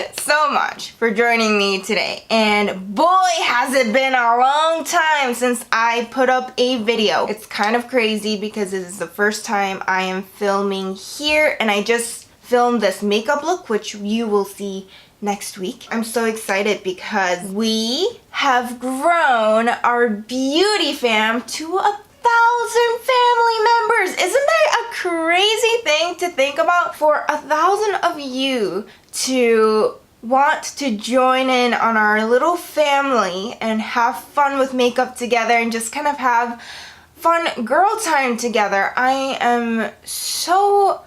you so much for joining me today. And boy, has it been a long time since I put up a video. It's kind of crazy because this is the first time I am filming here, and I just filmed this makeup look, which you will see next week. I'm so excited because we have grown our beauty fam to 1,000 family members. Isn't that a crazy thing to think about? For 1,000 of you to want to join in on our little family and have fun with makeup together and just kind of have fun girl time together. I am so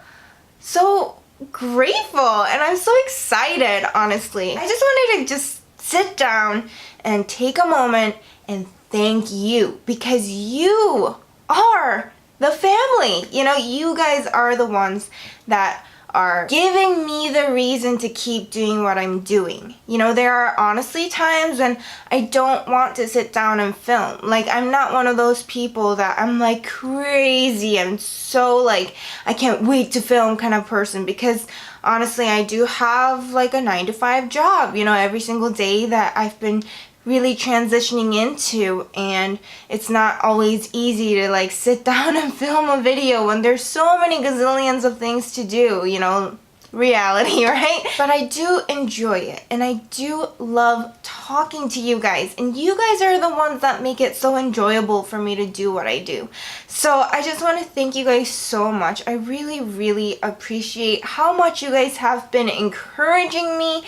grateful and I'm so excited, honestly. I just wanted to just sit down and take a moment and thank you, because you are the family. You know, you guys are the ones that are giving me the reason to keep doing what I'm doing. You know, there are honestly times when I don't want to sit down and film. Like, I'm not one of those people that I'm like crazy. I'm so like, I can't wait to film kind of person, because honestly, I do have like a 9-to-5 job, you know, every single day that I've been really transitioning into, and it's not always easy to like sit down and film a video when there's so many gazillions of things to do, you know, reality, right? But I do enjoy it, and I do love talking to you guys, and you guys are the ones that make it so enjoyable for me to do what I do. So I just want to thank you guys so much. I really appreciate how much you guys have been encouraging me,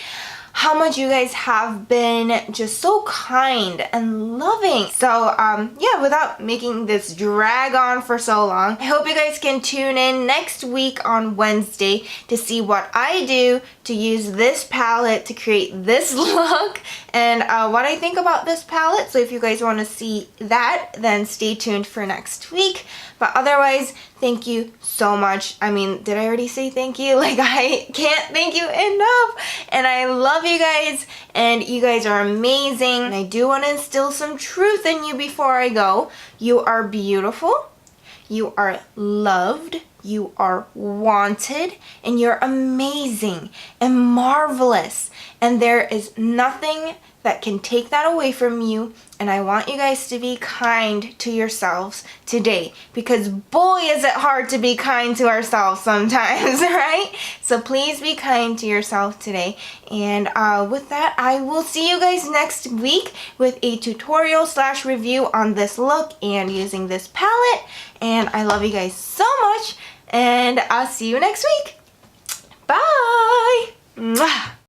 how much you guys have been just so kind and loving. So yeah, without making this drag on for so long, I hope you guys can tune in next week on Wednesday to see what I do to use this palette to create this look and what I think about this palette. So if you guys want to see that, then stay tuned for next week. But otherwise, thank you so much. I mean, did I already say thank you? Like, I can't thank you enough. And I love you guys, and you guys are amazing. And I do want to instill some truth in you before I go. You are beautiful. You are loved. You are wanted. And you're amazing and marvelous. And there is nothing that can take that away from you. And I want you guys to be kind to yourselves today, because boy is it hard to be kind to ourselves sometimes, right? So please be kind to yourself today. And with that, I will see you guys next week with a tutorial / review on this look and using this palette. And I love you guys so much, and I'll see you next week. Bye!